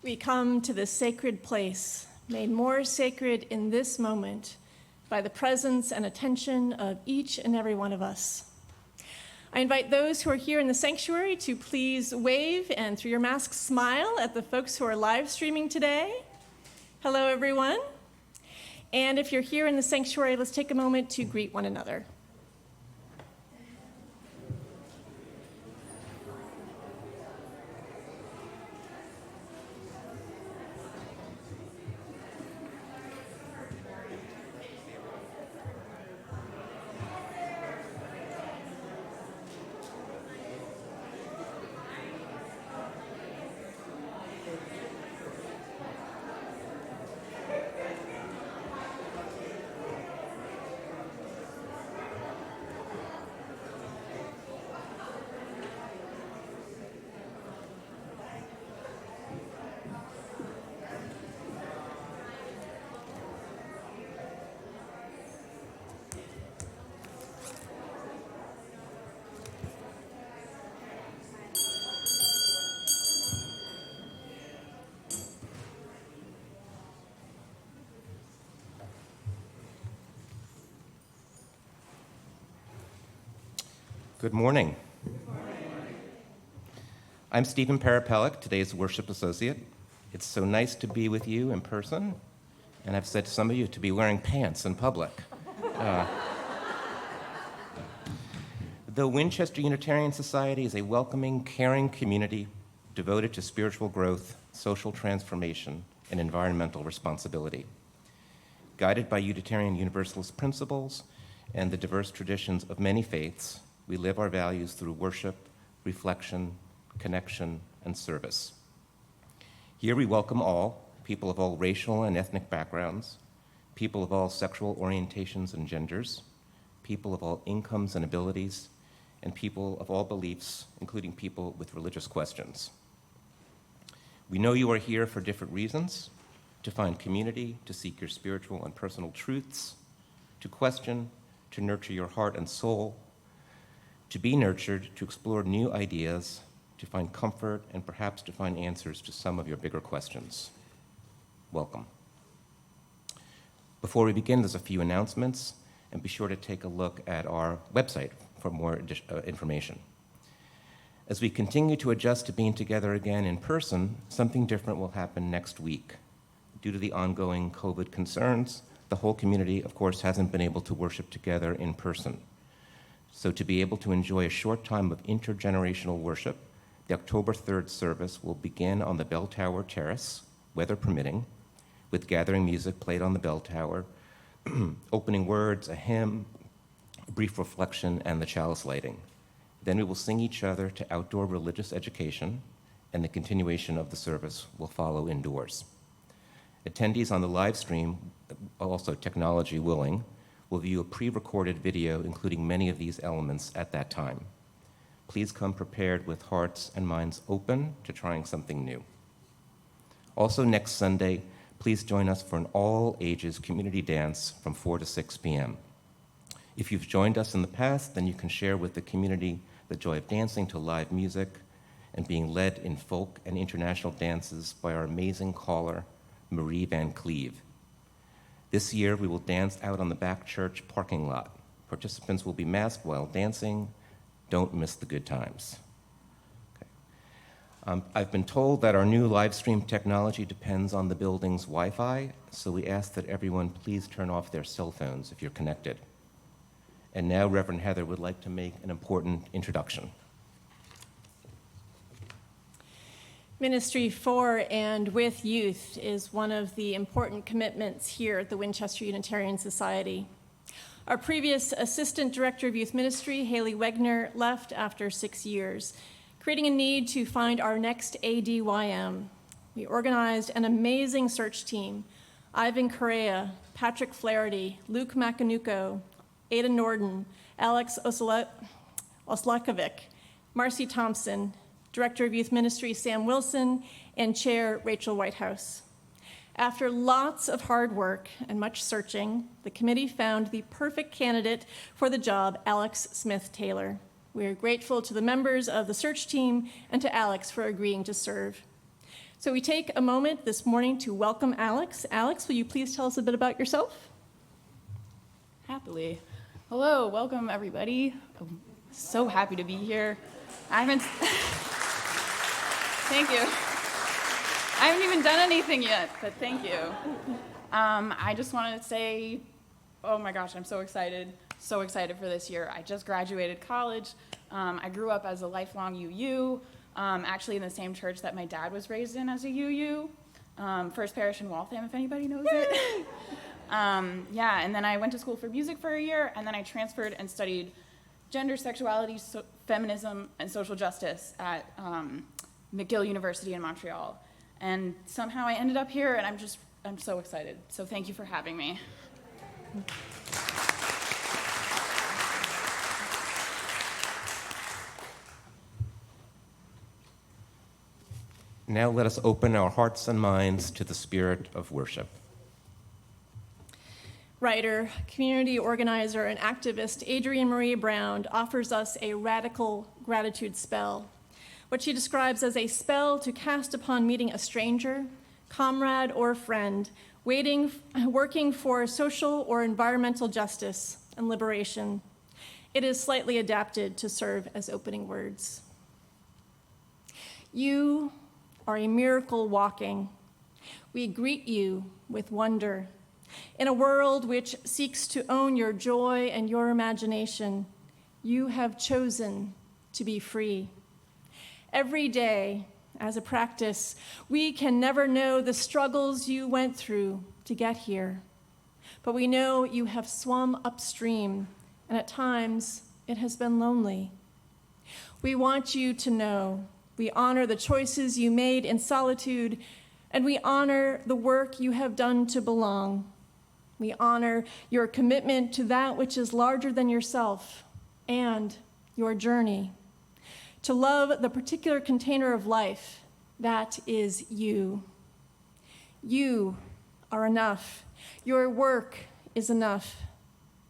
We come to this sacred place, made more sacred in this moment by the presence and attention of each and every one of us. I invite those who are here in the sanctuary to please wave and through your masks smile at the folks who are live streaming today. Hello, everyone. And if you're here in the sanctuary, let's take a moment to greet one another. Good morning. I'm Stephen Parapelic, today's worship associate. It's so nice to be with you in person, and I've said to some of you to be wearing pants in public. The Winchester Unitarian Society is a welcoming, caring community devoted to spiritual growth, social transformation, and environmental responsibility. Guided by Unitarian Universalist principles and the diverse traditions of many faiths, we live our values through worship, reflection, connection, and service. Here we welcome all, people of all racial and ethnic backgrounds, people of all sexual orientations and genders, people of all incomes and abilities, and people of all beliefs, including people with religious questions. We know you are here for different reasons: to find community, to seek your spiritual and personal truths, to question, to nurture your heart and soul, to be nurtured, to explore new ideas, to find comfort, and perhaps to find answers to some of your bigger questions. Welcome. Before we begin, there's a few announcements, and be sure to take a look at our website for more information. As we continue to adjust to being together again in person, something different will happen next week. Due to the ongoing COVID concerns, the whole community, of course, hasn't been able to worship together in person. So to be able to enjoy a short time of intergenerational worship, the October 3rd service will begin on the Bell Tower Terrace, weather permitting, with gathering music played on the bell tower, opening words, a hymn, a brief reflection, and the chalice lighting. Then we will sing each other to outdoor religious education, and the continuation of the service will follow indoors. Attendees on the live stream, also technology willing, will view a pre-recorded video including many of these elements at that time. Please come prepared with hearts and minds open to trying something new. Also next Sunday, please join us for an all-ages community dance from 4 to 6 p.m. If you've joined us in the past, then you can share with the community the joy of dancing to live music and being led in folk and international dances by our amazing caller, Marie Van Cleve. This year, we will dance out on the back church parking lot. Participants will be masked while dancing. Don't miss the good times. Okay. I've been told that our new live stream technology depends on the building's Wi-Fi, so we ask that everyone please turn off their cell phones if you're connected. And now Reverend Heather would like to make an important introduction. Ministry for and with youth is one of the important commitments here at the Winchester Unitarian Society. Our previous Assistant Director of Youth Ministry, Haley Wegner, left after 6 years, creating a need to find our next ADYM. We organized an amazing search team: Ivan Correa, Patrick Flaherty, Luke Macanuco, Ada Norden, Alex Oslakovic, Marcy Thompson, Director of Youth Ministry Sam Wilson, and Chair Rachel Whitehouse. After lots of hard work and much searching, the committee found the perfect candidate for the job, Alex Smith-Taylor. We are grateful to the members of the search team and to Alex for agreeing to serve. So we take a moment this morning to welcome Alex. Alex, will you please tell us a bit about yourself? Happily. Hello, welcome everybody. I'm so happy to be here. Thank you. I haven't even done anything yet, but thank you. I just wanted to say, oh my gosh, I'm so excited for this year. I just graduated college. I grew up as a lifelong UU, actually in the same church that my dad was raised in as a UU, First Parish in Waltham, if anybody knows it. And then I went to school for music for a year, and then I transferred and studied gender, sexuality, feminism, and social justice at McGill University in Montreal. And somehow I ended up here, and I'm so excited. So thank you for having me. Now let us open our hearts and minds to the spirit of worship. Writer, community organizer, and activist Adrienne Marie Brown offers us a radical gratitude spell, what she describes as a spell to cast upon meeting a stranger, comrade, or friend, working for social or environmental justice and liberation. It is slightly adapted to serve as opening words. You are a miracle walking. We greet you with wonder. In a world which seeks to own your joy and your imagination, you have chosen to be free. Every day, as a practice, we can never know the struggles you went through to get here, but we know you have swum upstream, and at times it has been lonely. We want you to know we honor the choices you made in solitude, and we honor the work you have done to belong. We honor your commitment to that which is larger than yourself and your journey, to love the particular container of life that is you. You are enough. Your work is enough.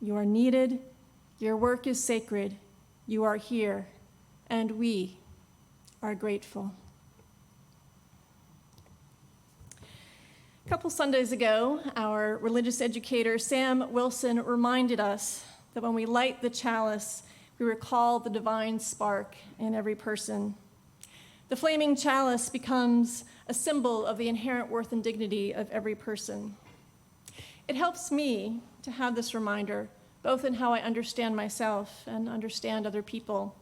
You are needed. Your work is sacred. You are here, and we are grateful. A couple Sundays ago, our religious educator, Sam Wilson, reminded us that when we light the chalice, we recall the divine spark in every person. The flaming chalice becomes a symbol of the inherent worth and dignity of every person. It helps me to have this reminder, both in how I understand myself and understand other people.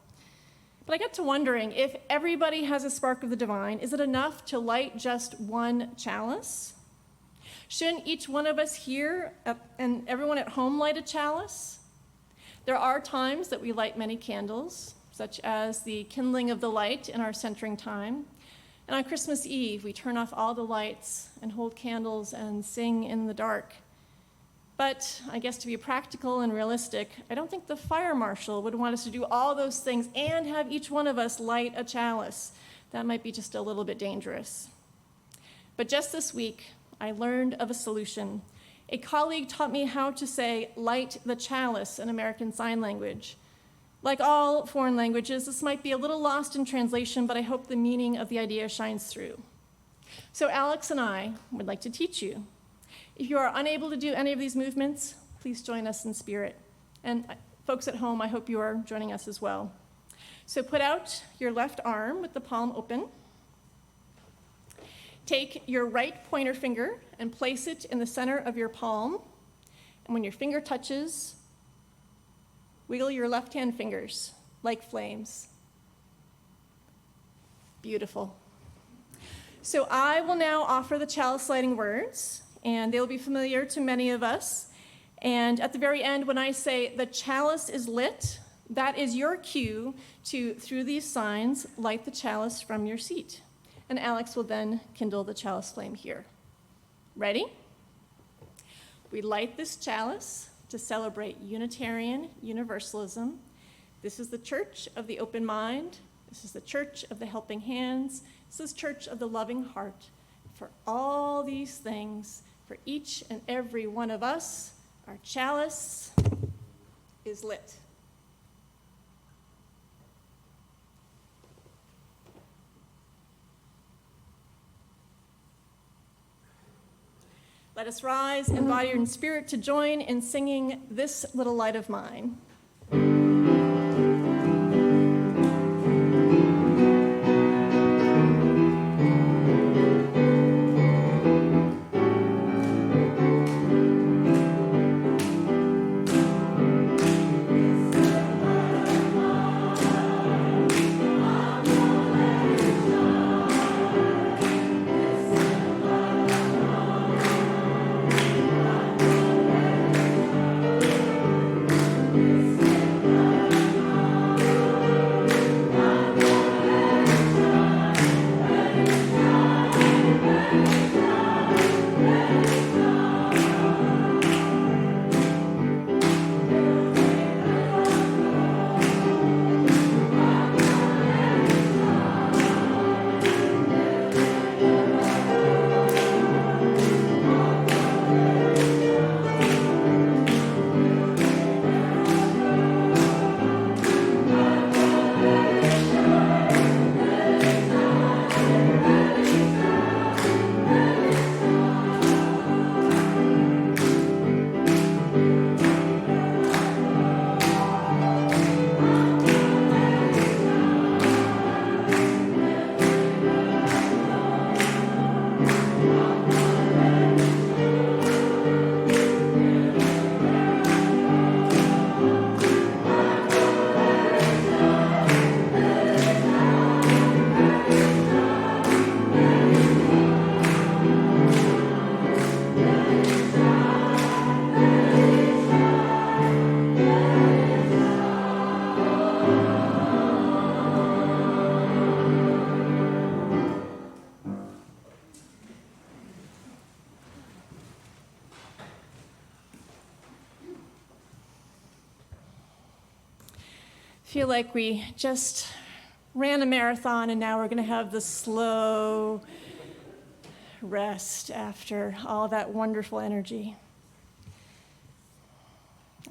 But I get to wondering, if everybody has a spark of the divine, is it enough to light just one chalice? Shouldn't each one of us here and everyone at home light a chalice? There are times that we light many candles, such as the kindling of the light in our centering time. And on Christmas Eve, we turn off all the lights and hold candles and sing in the dark. But I guess to be practical and realistic, I don't think the fire marshal would want us to do all those things and have each one of us light a chalice. That might be just a little bit dangerous. But just this week, I learned of a solution. A colleague taught me how to say light the chalice in American Sign Language. Like all foreign languages, this might be a little lost in translation, but I hope the meaning of the idea shines through. So Alex and I would like to teach you. If you are unable to do any of these movements, please join us in spirit. And folks at home, I hope you are joining us as well. So put out your left arm with the palm open. Take your right pointer finger and place it in the center of your palm. And when your finger touches, wiggle your left-hand fingers like flames. Beautiful. So I will now offer the chalice lighting words, and they'll be familiar to many of us. And at the very end, when I say the chalice is lit, that is your cue to, through these signs, light the chalice from your seat. And Alex will then kindle the chalice flame here. Ready? We light this chalice to celebrate Unitarian Universalism. This is the Church of the Open Mind. This is the Church of the Helping Hands. This is Church of the Loving Heart. For all these things, for each and every one of us, our chalice is lit. Let us rise in body and spirit to join in singing This Little Light of Mine. Feel like we just ran a marathon and now we're going to have the slow rest after all that wonderful energy.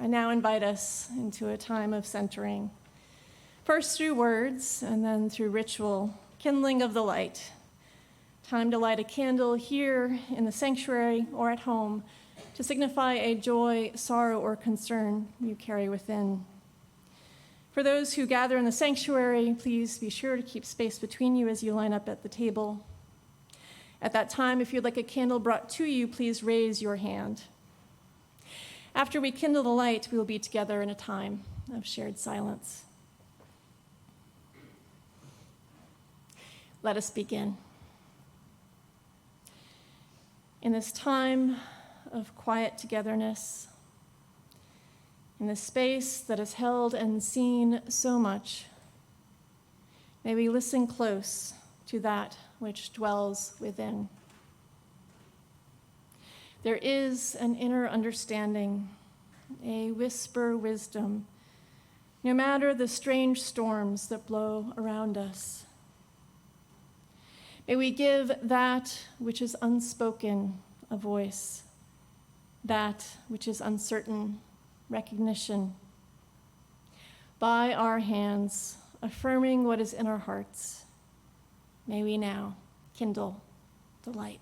I now invite us into a time of centering, first through words and then through ritual, kindling of the light. Time to light a candle here in the sanctuary or at home to signify a joy, sorrow, or concern you carry within. For those who gather in the sanctuary, please be sure to keep space between you as you line up at the table. At that time, if you'd like a candle brought to you, please raise your hand. After we kindle the light, we will be together in a time of shared silence. Let us begin. In this time of quiet togetherness, in the space that has held and seen so much, may we listen close to that which dwells within. There is an inner understanding, a whisper wisdom, no matter the strange storms that blow around us. May we give that which is unspoken a voice, that which is uncertain recognition. By our hands, affirming what is in our hearts, may we now kindle the light.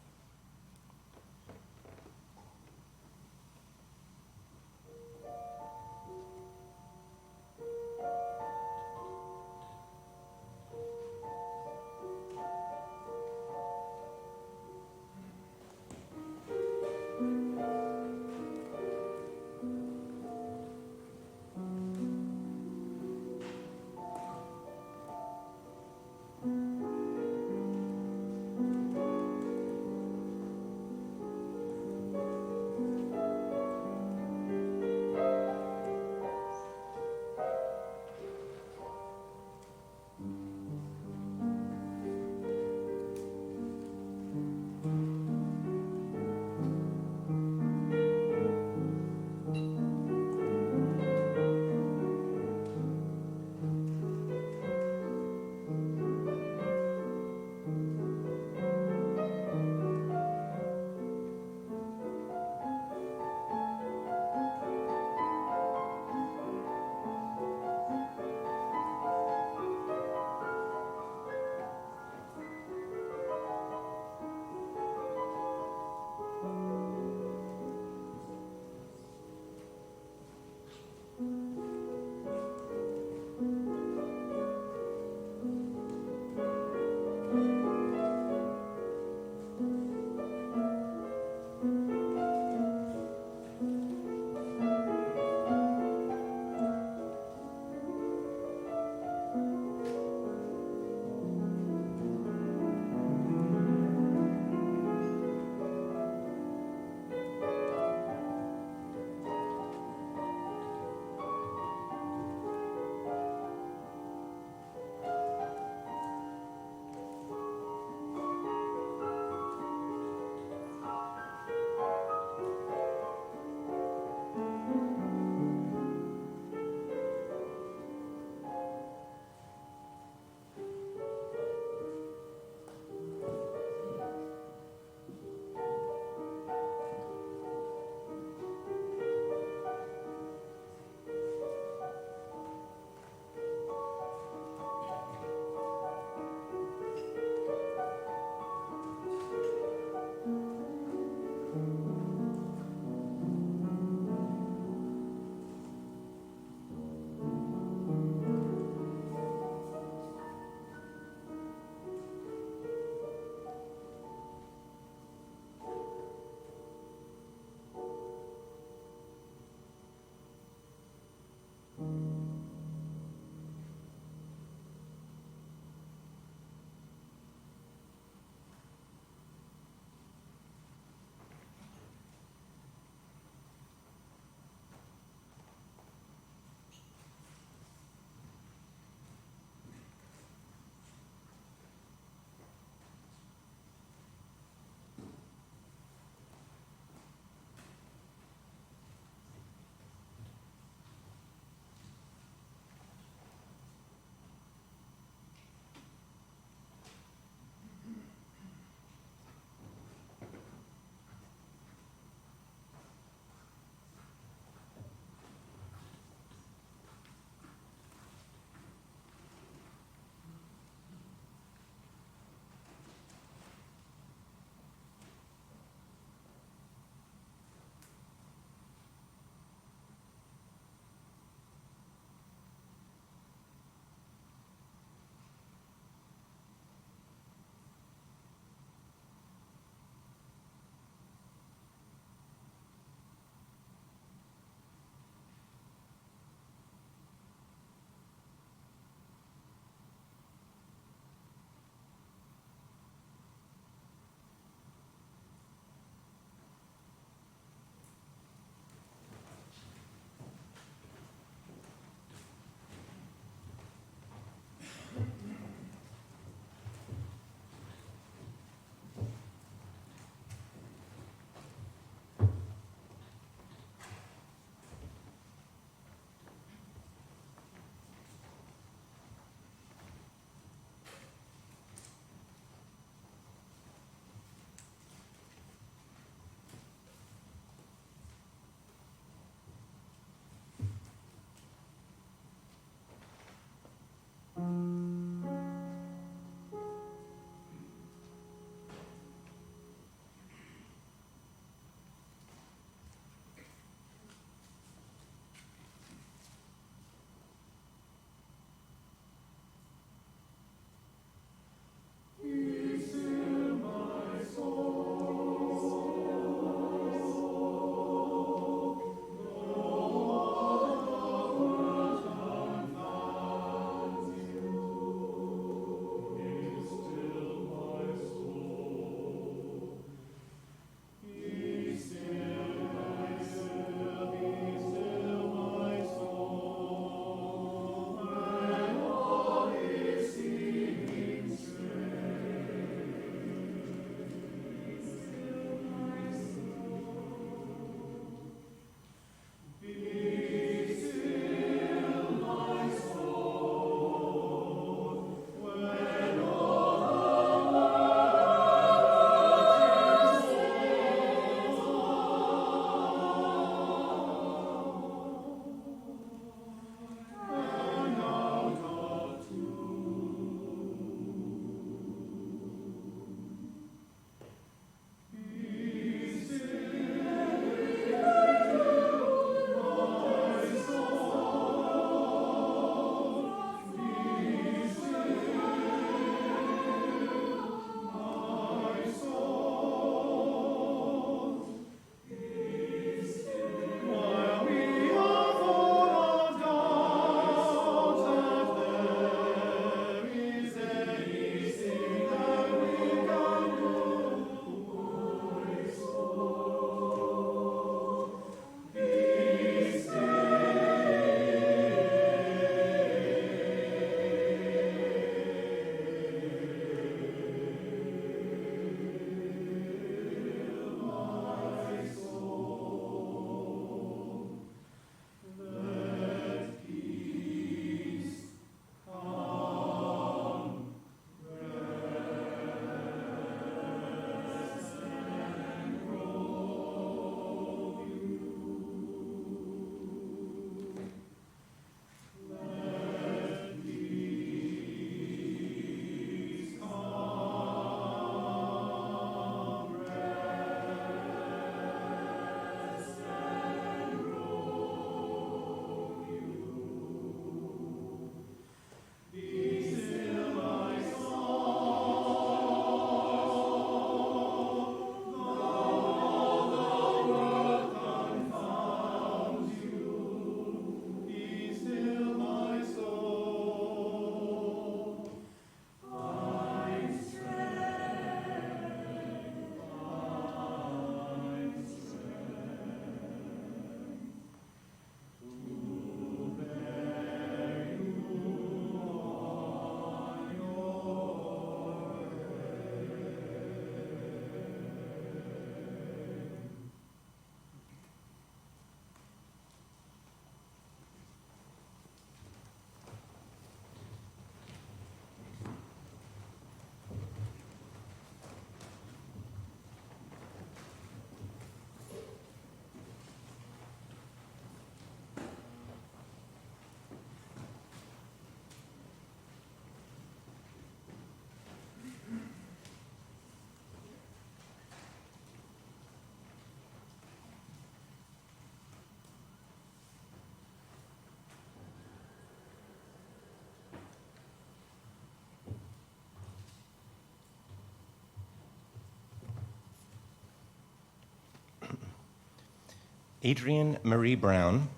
Adrienne Marie Brown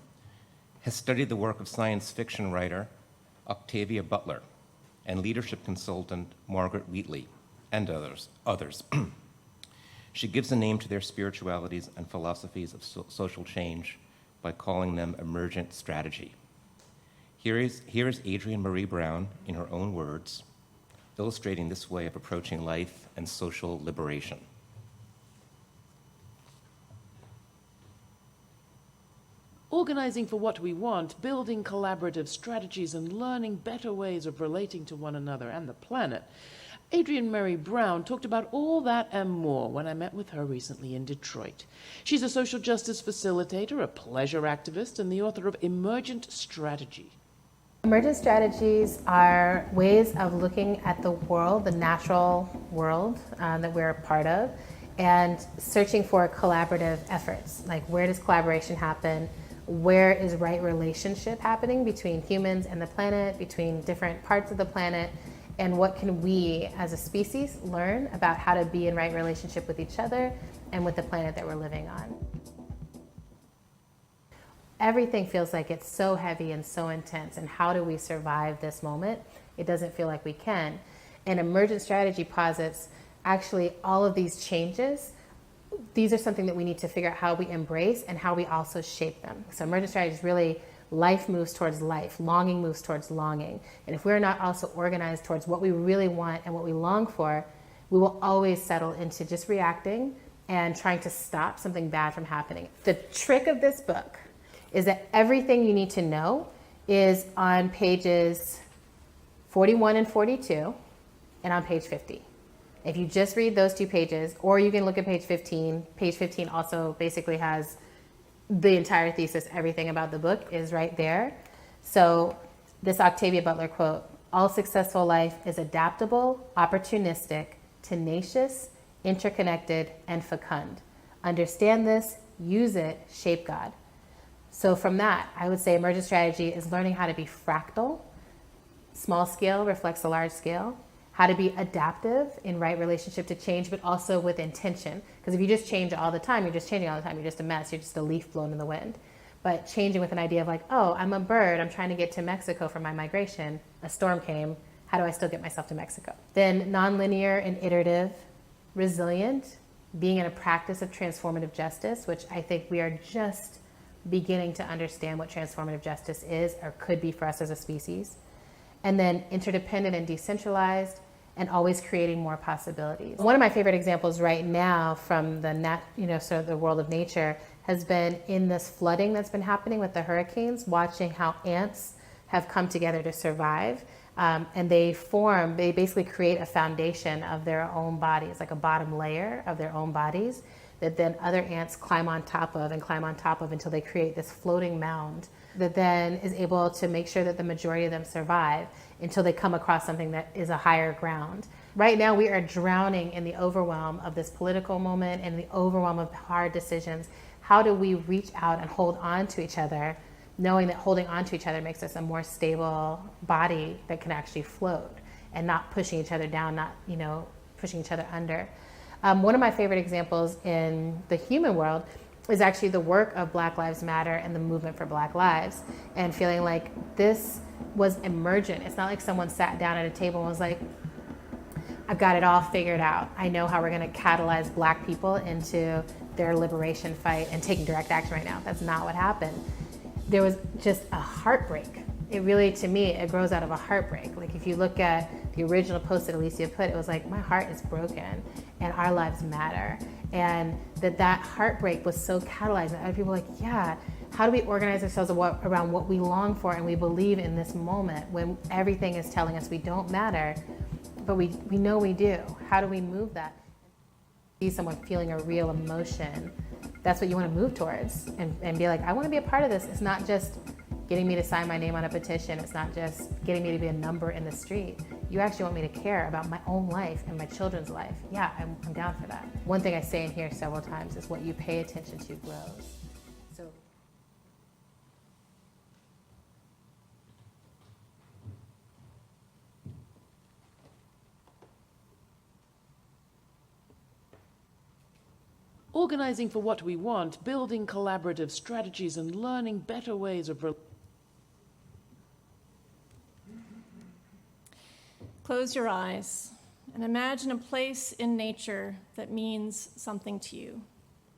has studied the work of science fiction writer Octavia Butler and leadership consultant Margaret Wheatley and others. She gives a name to their spiritualities and philosophies of social change by calling them emergent strategy. Here is Adrienne Marie Brown, in her own words, illustrating this way of approaching life and social liberation. Organizing for what we want, building collaborative strategies, and learning better ways of relating to one another and the planet. Adrienne Marie Brown talked about all that and more when I met with her recently in Detroit. She's a social justice facilitator, a pleasure activist, and the author of Emergent Strategy. Emergent strategies are ways of looking at the world, the natural world that we're a part of, and searching for collaborative efforts. Like, where does collaboration happen? Where is right relationship happening between humans and the planet, between different parts of the planet, and what can we as a species learn about how to be in right relationship with each other and with the planet that we're living on. Everything feels like it's so heavy and so intense, and how do we survive this moment? It doesn't feel like we can. And emergent strategy posits actually all of these changes. These are something that we need to figure out how we embrace and how we also shape them. So emergent strategy is really life moves towards life, longing moves towards longing. And if we're not also organized towards what we really want and what we long for, we will always settle into just reacting and trying to stop something bad from happening. The trick of this book is that everything you need to know is on pages 41 and 42 and on page 50. If you just read those 2 pages, or you can look at page 15. Page 15 also basically has the entire thesis, everything about the book is right there. So this Octavia Butler quote, "All successful life is adaptable, opportunistic, tenacious, interconnected, and fecund. Understand this, use it, shape God." So from that, I would say emergent strategy is learning how to be fractal. Small scale reflects the large scale. How to be adaptive in right relationship to change, but also with intention. Because if you just change all the time, you're just changing all the time. You're just a mess. You're just a leaf blown in the wind. But changing with an idea of like, oh, I'm a bird. I'm trying to get to Mexico for my migration. A storm came. How do I still get myself to Mexico? Then nonlinear and iterative, resilient, being in a practice of transformative justice, which I think we are just beginning to understand what transformative justice is or could be for us as a species. And then interdependent and decentralized, and always creating more possibilities. One of my favorite examples right now from the world of nature has been in this flooding that's been happening with the hurricanes, watching how ants have come together to survive. And they basically create a foundation of their own bodies, like a bottom layer of their own bodies, that then other ants climb on top of until they create this floating mound that then is able to make sure that the majority of them survive until they come across something that is a higher ground. Right now, we are drowning in the overwhelm of this political moment and the overwhelm of hard decisions. How do we reach out and hold on to each other, knowing that holding on to each other makes us a more stable body that can actually float and not pushing each other down, not pushing each other under. One of my favorite examples in the human world is actually the work of Black Lives Matter and the movement for Black Lives, and feeling like this was emergent. It's not like someone sat down at a table and was like, I've got it all figured out. I know how we're going to catalyze Black people into their liberation fight and taking direct action right now. That's not what happened. There was just a heartbreak. It really, to me, it grows out of a heartbreak. Like, if you look at the original post that Alicia put, it was like, my heart is broken and our lives matter. And that heartbreak was so catalyzing. Other people were like, yeah, how do we organize ourselves around what we long for and we believe in this moment when everything is telling us we don't matter, but we know we do? How do we move that? See someone feeling a real emotion, that's what you want to move towards and be like, I want to be a part of this. It's not just getting me to sign my name on a petition. It's not just getting me to be a number in the street. You actually want me to care about my own life and my children's life. Yeah, I'm down for that. One thing I say in here several times is what you pay attention to grows. So. Organizing for what we want, building collaborative strategies, and learning better ways of Close your eyes and imagine a place in nature that means something to you,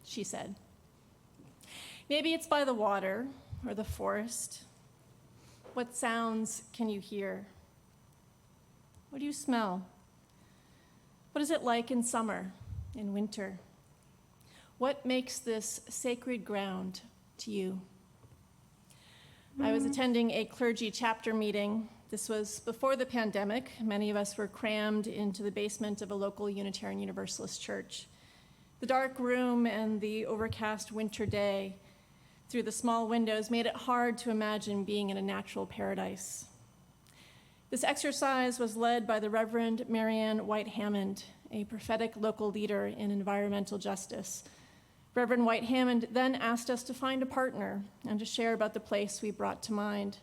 she said. Maybe it's by the water or the forest. What sounds can you hear? What do you smell? What is it like in summer, in winter? What makes this sacred ground to you? I was attending a clergy chapter meeting. This was before the pandemic. Many of us were crammed into the basement of a local Unitarian Universalist church. The dark room and the overcast winter day through the small windows made it hard to imagine being in a natural paradise. This exercise was led by the Reverend Marianne White Hammond, a prophetic local leader in environmental justice. Reverend White Hammond then asked us to find a partner and to share about the place we brought to mind.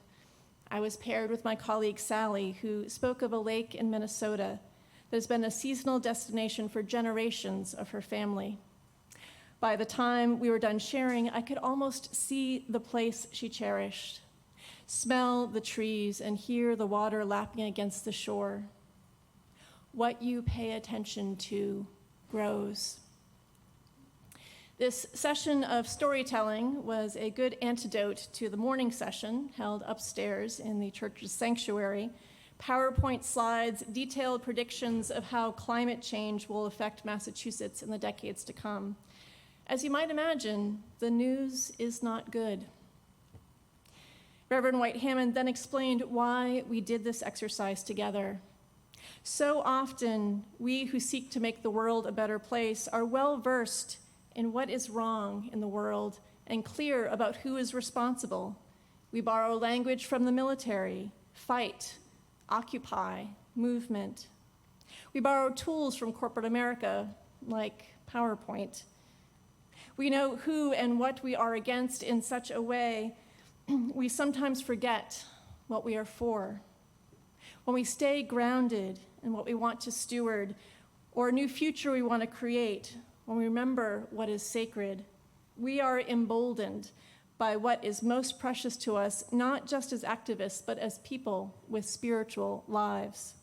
I was paired with my colleague Sally, who spoke of a lake in Minnesota that has been a seasonal destination for generations of her family. By the time we were done sharing, I could almost see the place she cherished, smell the trees, and hear the water lapping against the shore. What you pay attention to grows. This session of storytelling was a good antidote to the morning session held upstairs in the church's sanctuary. PowerPoint slides, detailed predictions of how climate change will affect Massachusetts in the decades to come. As you might imagine, the news is not good. Reverend White Hammond then explained why we did this exercise together. So often, we who seek to make the world a better place are well-versed in what is wrong in the world and clear about who is responsible. We borrow language from the military: fight, occupy, movement. We borrow tools from corporate America, like PowerPoint. We know who and what we are against in such a way we sometimes forget what we are for. When we stay grounded in what we want to steward or a new future we want to create, when we remember what is sacred, we are emboldened by what is most precious to us, not just as activists, but as people with spiritual lives.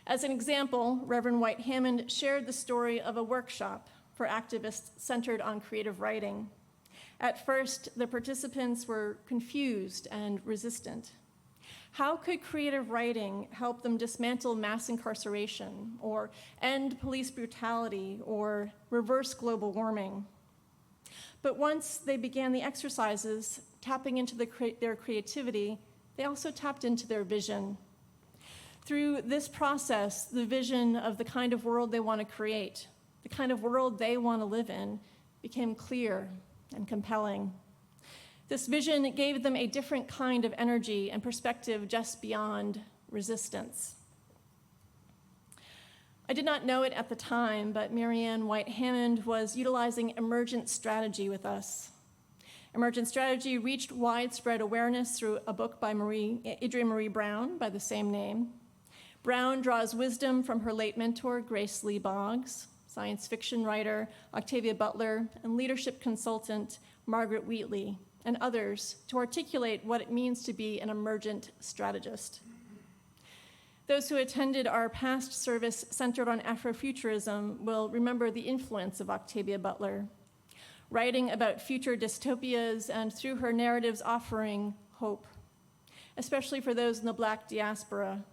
As an example, Reverend White Hammond shared the story of a workshop for activists centered on creative writing. At first, the participants were confused and resistant. How could creative writing help them dismantle mass incarceration, or end police brutality, or reverse global warming? But once they began the exercises, tapping into their creativity, they also tapped into their vision. Through this process, the vision of the kind of world they want to create, the kind of world they want to live in, became clear and compelling. This vision gave them a different kind of energy and perspective just beyond resistance. I did not know it at the time, but Marianne White Hammond was utilizing emergent strategy with us. Emergent strategy reached widespread awareness through a book by Adrienne Maree Brown by the same name. Brown draws wisdom from her late mentor, Grace Lee Boggs, science fiction writer Octavia Butler, and leadership consultant Margaret Wheatley, and others to articulate what it means to be an emergent strategist. Those who attended our past service centered on Afrofuturism will remember the influence of Octavia Butler, writing about future dystopias and through her narratives offering hope, especially for those in the Black diaspora.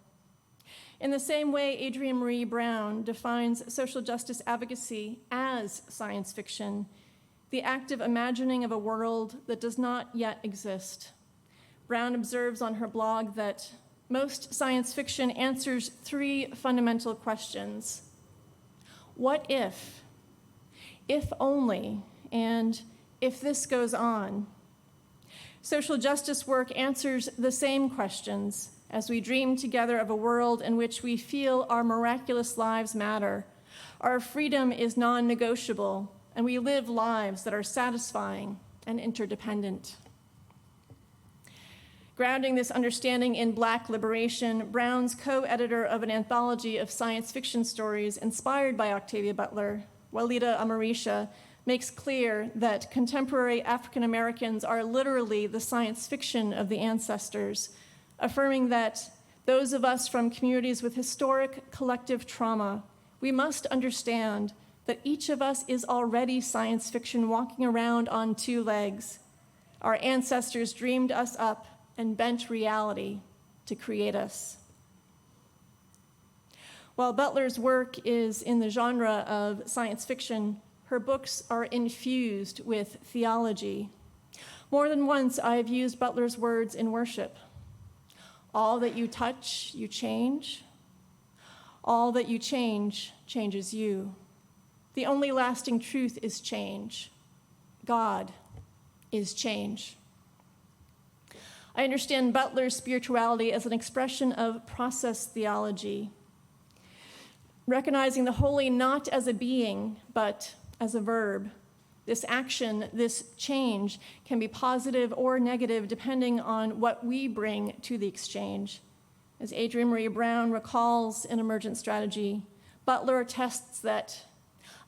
In the same way, Adrienne Maree Brown defines social justice advocacy as science fiction, the active imagining of a world that does not yet exist. Brown observes on her blog that most science fiction answers three fundamental questions: what if only, and if this goes on. Social justice work answers the same questions as we dream together of a world in which we feel our miraculous lives matter, our freedom is non-negotiable, and we live lives that are satisfying and interdependent. Grounding this understanding in Black liberation, Brown's co-editor of an anthology of science fiction stories inspired by Octavia Butler, Walida Amarisha, makes clear that contemporary African Americans are literally the science fiction of the ancestors, affirming that those of us from communities with historic collective trauma, we must understand that each of us is already science fiction walking around on two legs. Our ancestors dreamed us up and bent reality to create us. While Butler's work is in the genre of science fiction, her books are infused with theology. More than once, I have used Butler's words in worship. All that you touch, you change. All that you change, changes you. The only lasting truth is change. God is change. I understand Butler's spirituality as an expression of process theology, recognizing the holy not as a being, but as a verb. This action, this change, can be positive or negative depending on what we bring to the exchange. As Adrienne Marie Brown recalls in Emergent Strategy, Butler attests that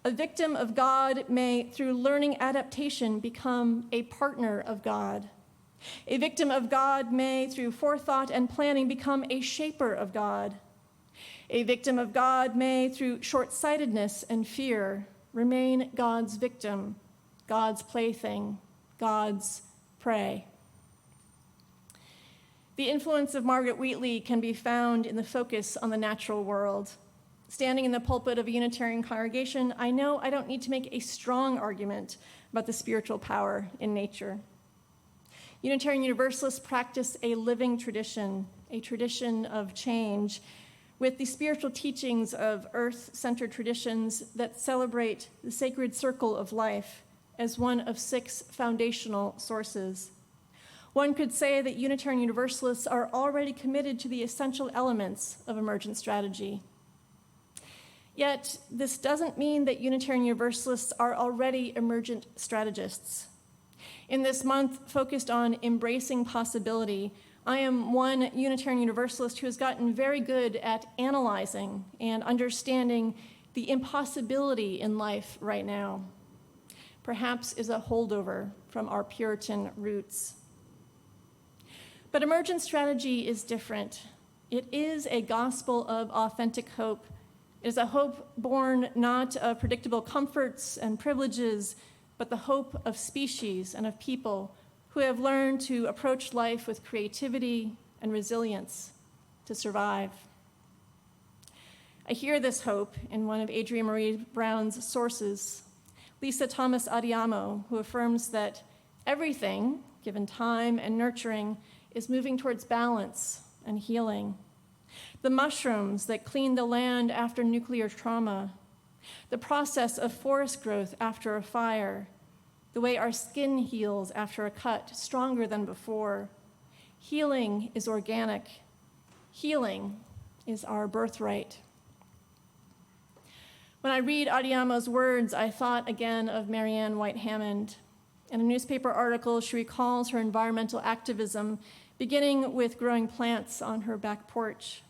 a victim of God may, through learning adaptation, become a partner of God. A victim of God may, through forethought and planning, become a shaper of God. A victim of God may, through short-sightedness and fear, remain God's victim, God's plaything, God's prey. The influence of Margaret Wheatley can be found in the focus on the natural world. Standing in the pulpit of a Unitarian congregation, I know I don't need to make a strong argument about the spiritual power in nature. Unitarian Universalists practice a living tradition, a tradition of change, with the spiritual teachings of earth-centered traditions that celebrate the sacred circle of life as one of 6 foundational sources. One could say that Unitarian Universalists are already committed to the essential elements of emergent strategy. Yet, this doesn't mean that Unitarian Universalists are already emergent strategists. In this month focused on embracing possibility, I am one Unitarian Universalist who has gotten very good at analyzing and understanding the impossibility in life right now. Perhaps is a holdover from our Puritan roots. But emergent strategy is different. It is a gospel of authentic hope. It is a hope born not of predictable comforts and privileges, but the hope of species and of people who have learned to approach life with creativity and resilience to survive. I hear this hope in one of Adrienne Marie Brown's sources, Lisa Thomas Adiyamo, who affirms that everything, given time and nurturing, is moving towards balance and healing. The mushrooms that clean the land after nuclear trauma, the process of forest growth after a fire, the way our skin heals after a cut, stronger than before. Healing is organic. Healing is our birthright. When I read Adiyamo's words, I thought again of Marianne White Hammond. In a newspaper article, she recalls her environmental activism, beginning with growing plants on her back porch.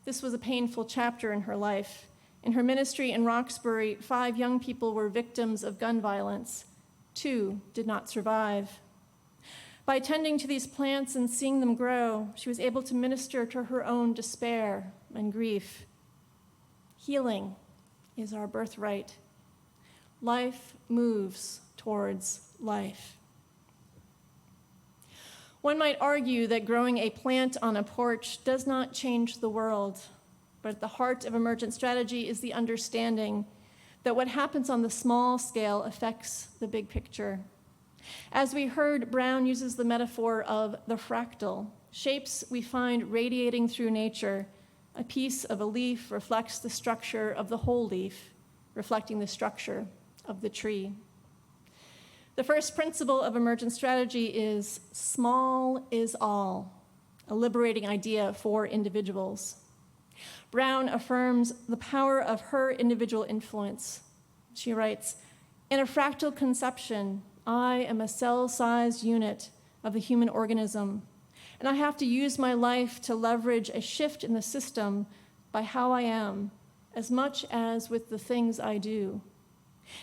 This was a painful chapter in her life. In her ministry in Roxbury, 5 young people were victims of gun violence. 2 did not survive. By tending to these plants and seeing them grow, she was able to minister to her own despair and grief. Healing is our birthright. Life moves towards life. One might argue that growing a plant on a porch does not change the world, but at the heart of emergent strategy is the understanding that what happens on the small scale affects the big picture. As we heard, Brown uses the metaphor of the fractal, shapes we find radiating through nature. A piece of a leaf reflects the structure of the whole leaf, reflecting the structure of the tree. The first principle of emergent strategy is small is all, a liberating idea for individuals. Brown affirms the power of her individual influence. She writes, "In a fractal conception, I am a cell-sized unit of the human organism, and I have to use my life to leverage a shift in the system by how I am, as much as with the things I do,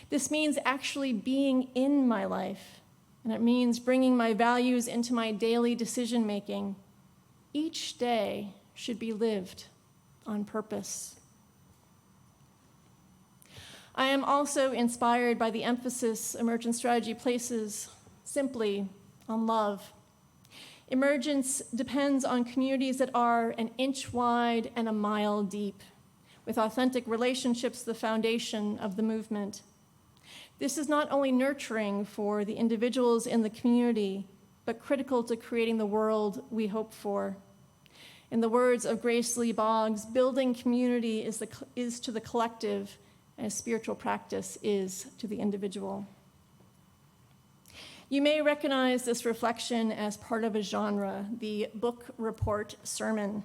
This means actually being in my life, and it means bringing my values into my daily decision-making. Each day should be lived on purpose. I am also inspired by the emphasis Emergent Strategy places simply on love. Emergence depends on communities that are an inch wide and a mile deep, with authentic relationships the foundation of the movement. This is not only nurturing for the individuals in the community, but critical to creating the world we hope for. In the words of Grace Lee Boggs, building community is to the collective as spiritual practice is to the individual. You may recognize this reflection as part of a genre, the book report sermon.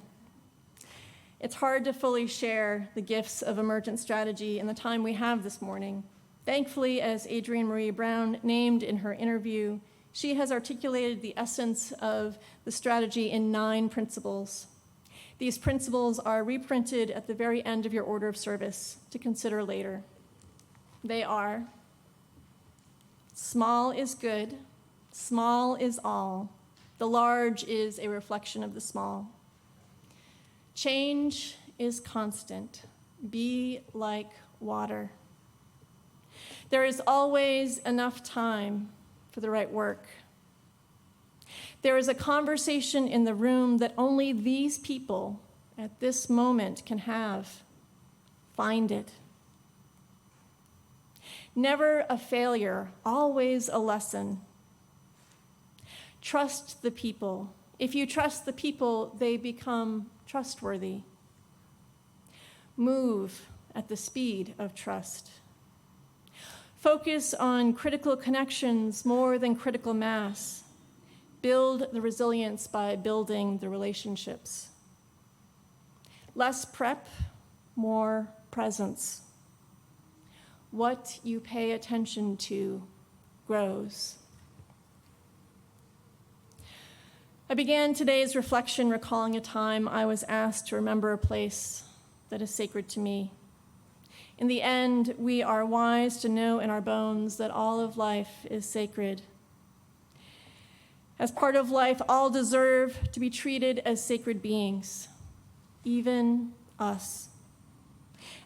It's hard to fully share the gifts of Emergent Strategy in the time we have this morning. Thankfully, as Adrienne Marie Brown named in her interview, she has articulated the essence of the strategy in 9 principles. These principles are reprinted at the very end of your order of service to consider later. They are: small is good, small is all. The large is a reflection of the small. Change is constant. Be like water. There is always enough time for the right work. There is a conversation in the room that only these people at this moment can have. Find it. Never a failure, always a lesson. Trust the people. If you trust the people, they become trustworthy. Move at the speed of trust. Focus on critical connections more than critical mass. Build the resilience by building the relationships. Less prep, more presence. What you pay attention to grows. I began today's reflection recalling a time I was asked to remember a place that is sacred to me. In the end, we are wise to know in our bones that all of life is sacred. As part of life, all deserve to be treated as sacred beings, even us.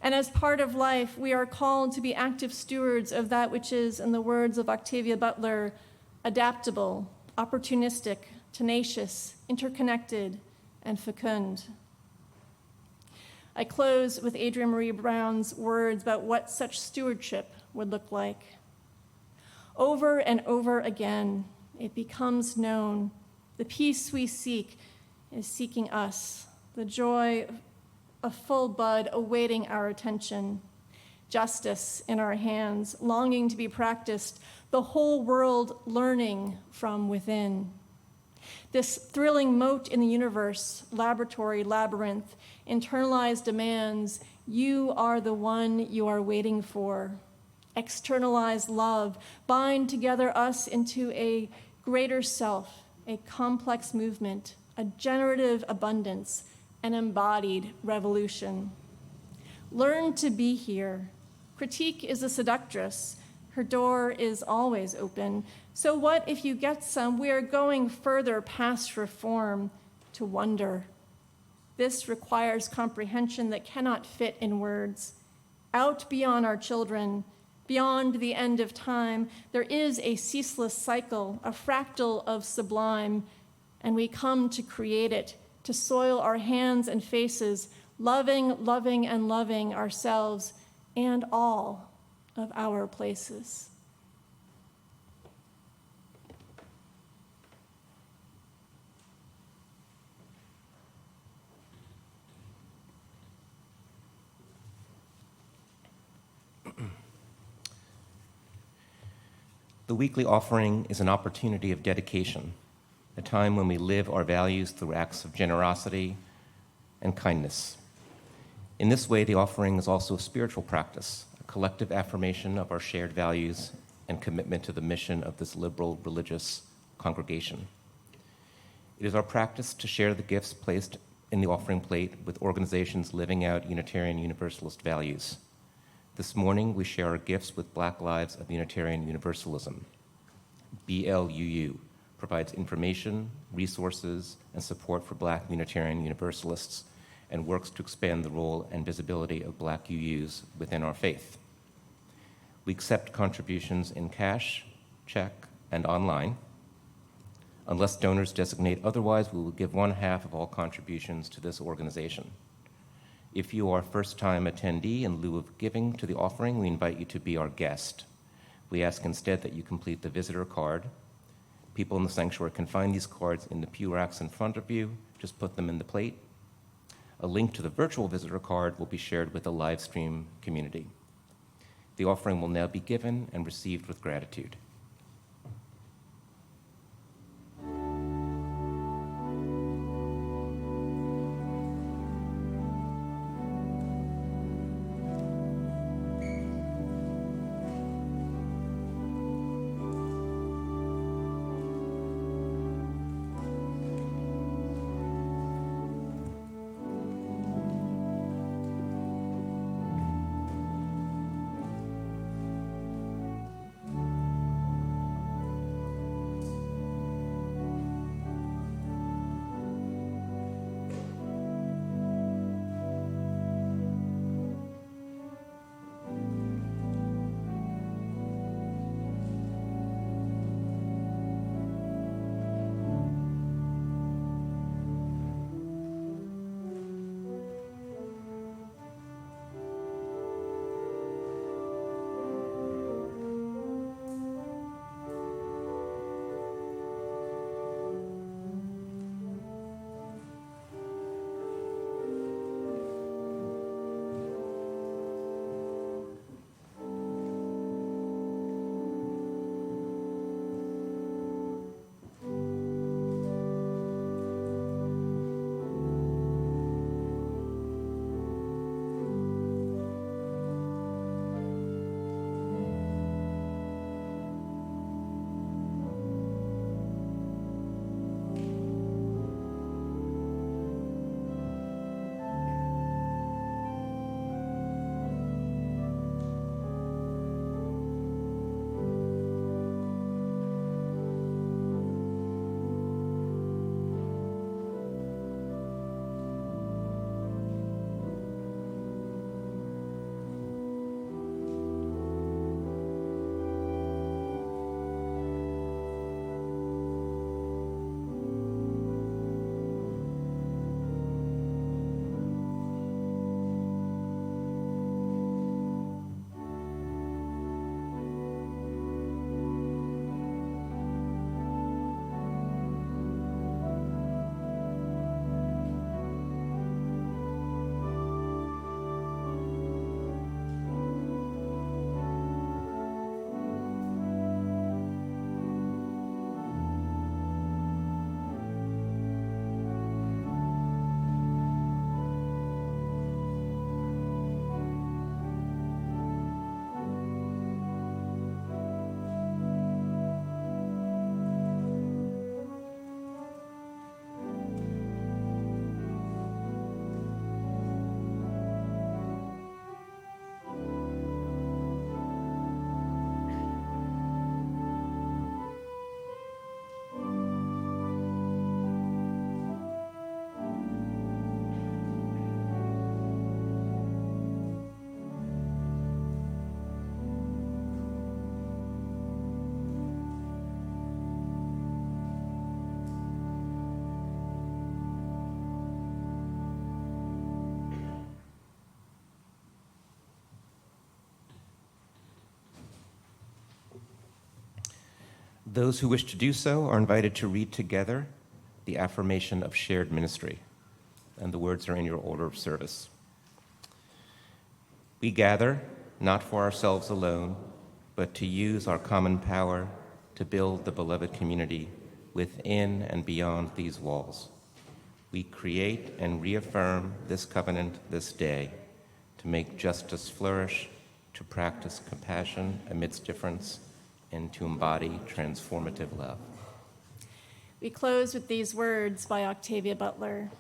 And as part of life, we are called to be active stewards of that which is, in the words of Octavia Butler, adaptable, opportunistic, tenacious, interconnected, and fecund. I close with Adrienne Marie Brown's words about what such stewardship would look like. Over and over again, it becomes known. The peace we seek is seeking us. The joy of full bud awaiting our attention. Justice in our hands, longing to be practiced. The whole world learning from within. This thrilling moat in the universe, laboratory, labyrinth, internalized demands, you are the one you are waiting for. Externalized love, bind together us into a greater self, a complex movement, a generative abundance, an embodied revolution. Learn to be here. Critique is a seductress. Her door is always open. So what if you get some? We are going further past reform to wonder. This requires comprehension that cannot fit in words. Out beyond our children, beyond the end of time, there is a ceaseless cycle, a fractal of sublime, and we come to create it, to soil our hands and faces, loving, loving, and loving ourselves and all of our places. The weekly offering is an opportunity of dedication, a time when we live our values through acts of generosity and kindness. In this way, the offering is also a spiritual practice, a collective affirmation of our shared values and commitment to the mission of this liberal religious congregation. It is our practice to share the gifts placed in the offering plate with organizations living out Unitarian Universalist values. This morning, we share our gifts with Black Lives of Unitarian Universalism. BLUU provides information, resources, and support for Black Unitarian Universalists and works to expand the role and visibility of Black UUs within our faith. We accept contributions in cash, check, and online. Unless donors designate otherwise, we will give 1/2 of all contributions to this organization. If you are a first-time attendee, in lieu of giving to the offering, we invite you to be our guest. We ask instead that you complete the visitor card. People in the sanctuary can find these cards in the pew racks in front of you. Just put them in the plate. A link to the virtual visitor card will be shared with the live stream community. The offering will now be given and received with gratitude. Those who wish to do so are invited to read together the affirmation of shared ministry, and the words are in your order of service. We gather not for ourselves alone, but to use our common power to build the beloved community within and beyond these walls. We create and reaffirm this covenant this day to make justice flourish, to practice compassion amidst difference, and to embody transformative love. We close with these words by Octavia Butler.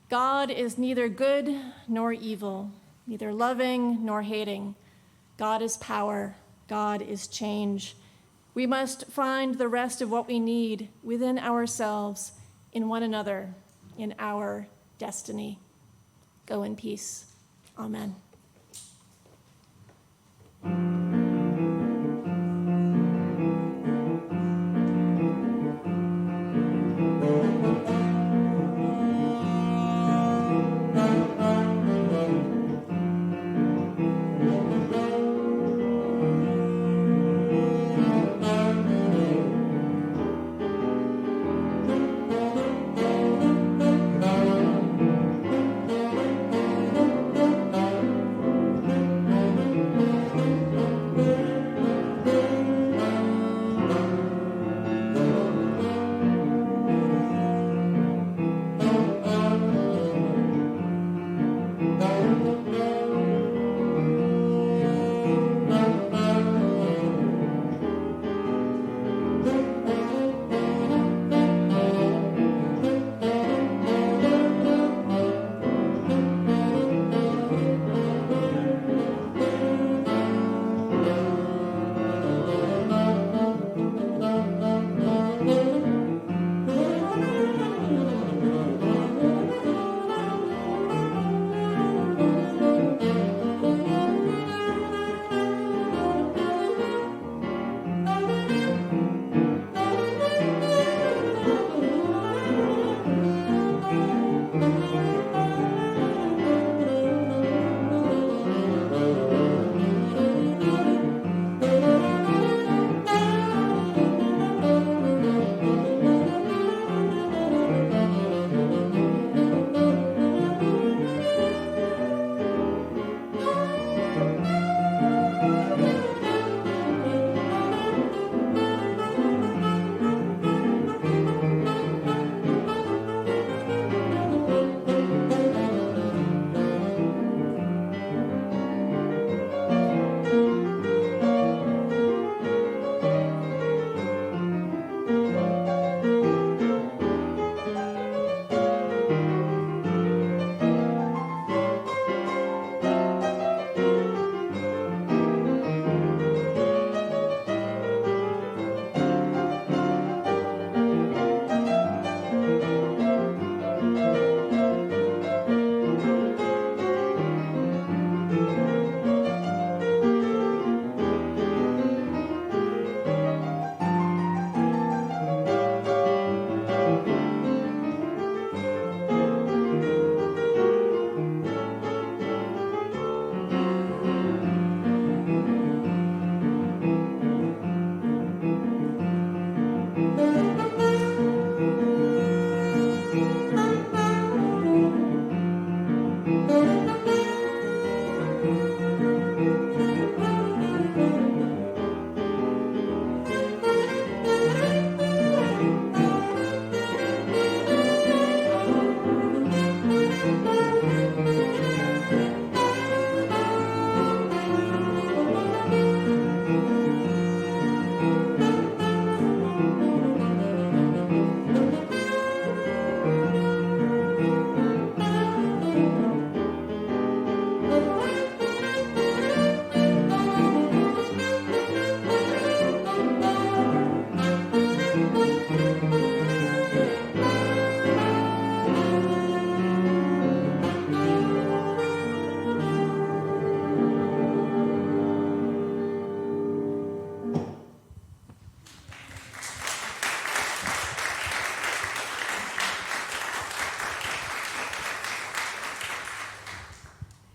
God is neither good nor evil. neither loving nor hating. God is power, God is change. We must find the rest of what we need within ourselves, in one another, in our destiny. Go in peace. Amen.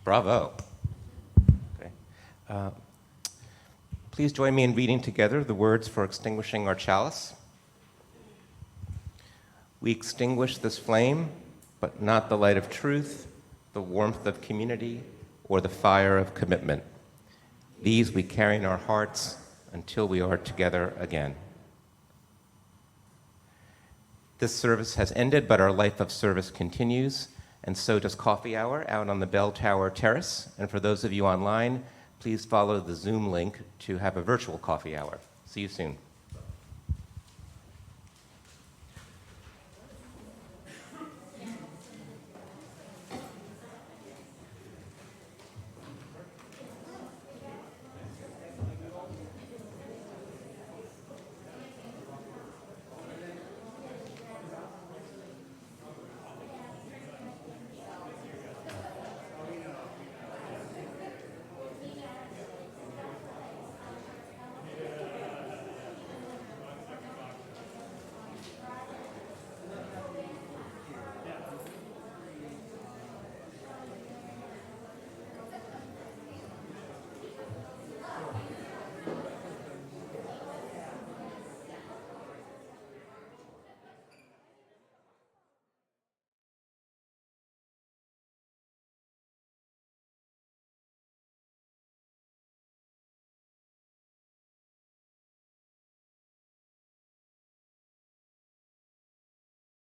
Bravo. Okay. Please join me in reading together the words for extinguishing our chalice. We extinguish this flame, but not the light of truth, the warmth of community, or the fire of commitment. These we carry in our hearts until we are together again. This service has ended, but our life of service continues, and so does Coffee Hour out on the Bell Tower Terrace. And for those of you online, please follow the Zoom link to have a virtual coffee hour. See you soon.